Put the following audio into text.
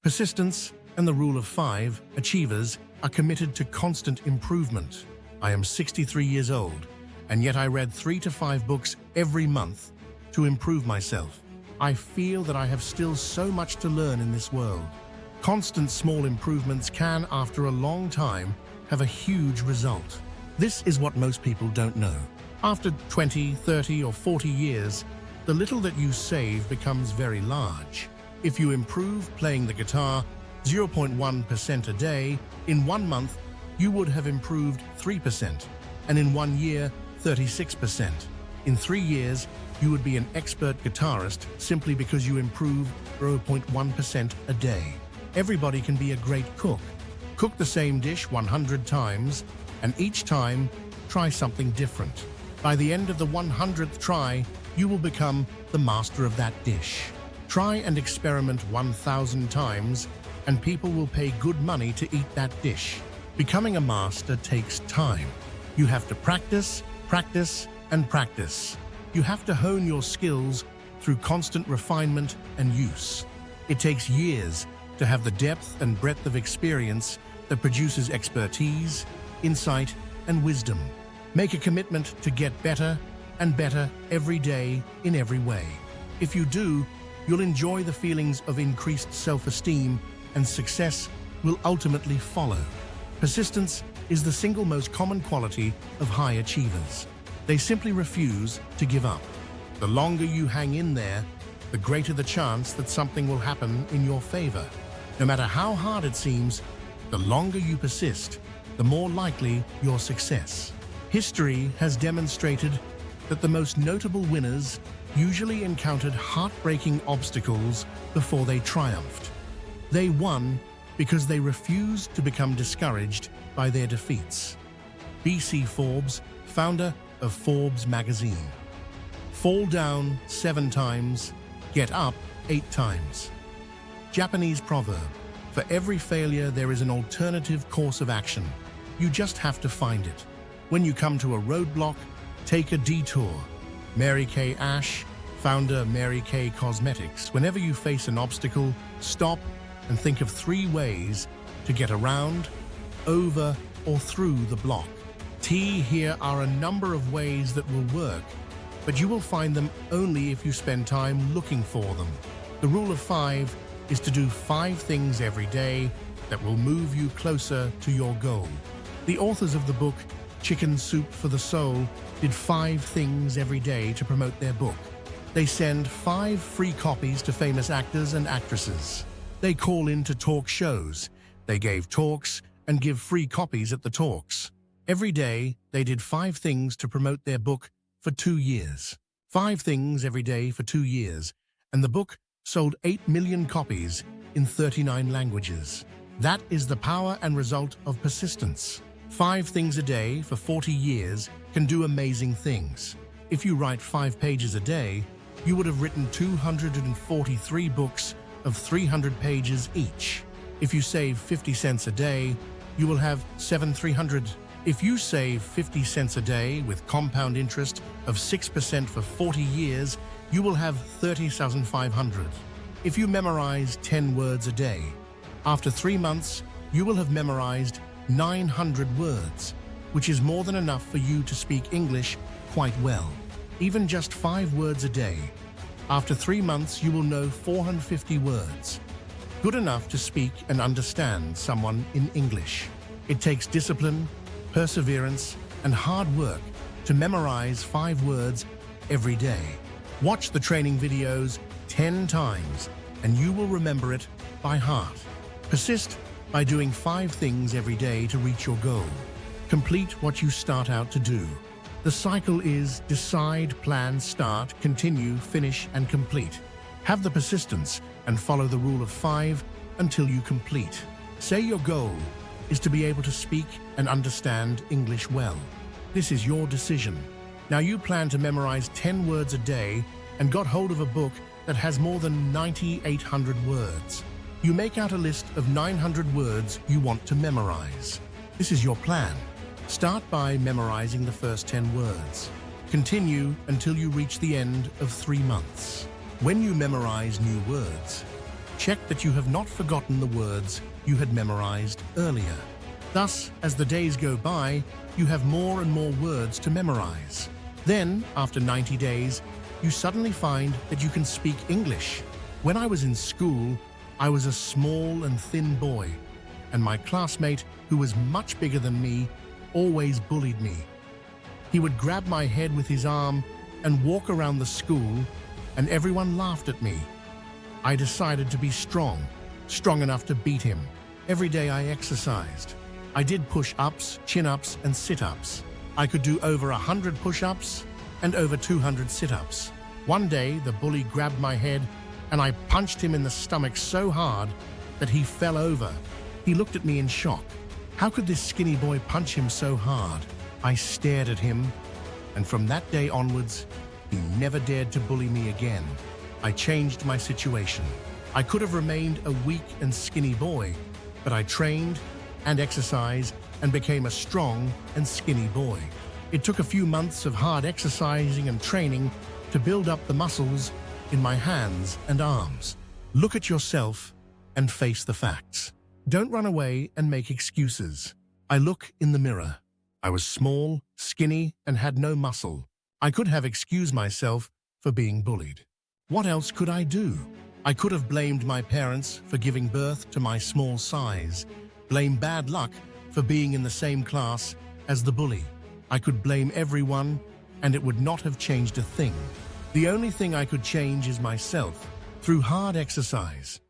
Persistence and the rule of 5 achievers are committed to constant improvement. I am 63 years old, and yet I read 3 to 5 books every month to improve myself. I feel that I have still so much to learn in this world. Constant small improvements can, after a long time, have a huge result. This is what most people don't know. After 20, 30, or 40 years, the little that you save becomes very large. If you improve playing the guitar 0.1% a day, in 1 month, you would have improved 3%, and in 1 year, 36%. In 3 years, you would be an expert guitarist simply because you improve 0.1% a day. Everybody can be a great cook. Cook the same dish 100 times, and each time, try something different. By the end of the 100th try, you will become the master of that dish. Try and experiment 1,000 times, and people will pay good money to eat that dish. Becoming a master takes time. You have to practice, practice, and practice. You have to hone your skills through constant refinement and use. It takes years to have the depth and breadth of experience that produces expertise, insight, and wisdom. Make a commitment to get better and better every day in every way. If you do, you'll enjoy the feelings of increased self-esteem, and success will ultimately follow. Persistence is the single most common quality of high achievers. They simply refuse to give up. The longer you hang in there, the greater the chance that something will happen in your favor. No matter how hard it seems, the longer you persist, the more likely your success. History has demonstrated that the most notable winners usually encountered heartbreaking obstacles before they triumphed. They won because they refused to become discouraged by their defeats. B.C. Forbes, founder of Forbes magazine. Fall down 7 times, get up 8 times. Japanese proverb, for every failure there is an alternative course of action. You just have to find it. When you come to a roadblock, take a detour. Mary Kay Ash, founder Mary Kay Cosmetics. Whenever you face an obstacle, stop and think of 3 ways to get around, over, or through the block. Here are a number of ways that will work, but you will find them only if you spend time looking for them. The rule of 5 is to do 5 things every day that will move you closer to your goal. The authors of the book, Chicken Soup for the Soul, did 5 things every day to promote their book. They send 5 free copies to famous actors and actresses. They call in to talk shows. They gave talks and give free copies at the talks. Every day, they did 5 things to promote their book for 2 years. 5 things every day for 2 years, and the book sold 8 million copies in 39 languages. That is the power and result of persistence. 5 things a day for 40 years can do amazing things. If you write 5 pages a day, you would have written 243 books of 300 pages each. If you save 50 cents a day, you will have 7,300. If you save 50 cents a day with compound interest of 6% for 40 years, you will have 30,500. If you memorize 10 words a day, after 3 months, you will have memorized 900 words, which is more than enough for you to speak English quite well. Even just 5 words a day. After 3 months, you will know 450 words. Good enough to speak and understand someone in English. It takes discipline, perseverance, and hard work to memorize 5 words every day. Watch the training videos 10 times, and you will remember it by heart. Persist by doing 5 things every day to reach your goal. Complete what you start out to do. The cycle is decide, plan, start, continue, finish, and complete. Have the persistence and follow the rule of 5 until you complete. Say your goal is to be able to speak and understand English well. This is your decision. Now you plan to memorize 10 words a day and got hold of a book that has more than 9,800 words. You make out a list of 900 words you want to memorize. This is your plan. Start by memorizing the first 10 words. Continue until you reach the end of 3 months. When you memorize new words, check that you have not forgotten the words you had memorized earlier. Thus, as the days go by, you have more and more words to memorize. Then, after 90 days, you suddenly find that you can speak English. When I was in school, I was a small and thin boy, and my classmate, who was much bigger than me, always bullied me. He would grab my head with his arm and walk around the school, and everyone laughed at me. I decided to be strong enough to beat him. Every day I exercised. I did push-ups, chin-ups, and sit-ups. I could do over 100 push-ups and over 200 sit-ups. One day, the bully grabbed my head and I punched him in the stomach so hard that he fell over. He looked at me in shock. How could this skinny boy punch him so hard? I stared at him, and from that day onwards, he never dared to bully me again. I changed my situation. I could have remained a weak and skinny boy, but I trained and exercised and became a strong and skinny boy. It took a few months of hard exercising and training to build up the muscles in my hands and arms. Look at yourself and face the facts. Don't run away and make excuses. I look in the mirror. I was small, skinny, and had no muscle. I could have excused myself for being bullied. What else could I do? I could have blamed my parents for giving birth to my small size, blame bad luck for being in the same class as the bully. I could blame everyone, and it would not have changed a thing. The only thing I could change is myself. Through hard exercise,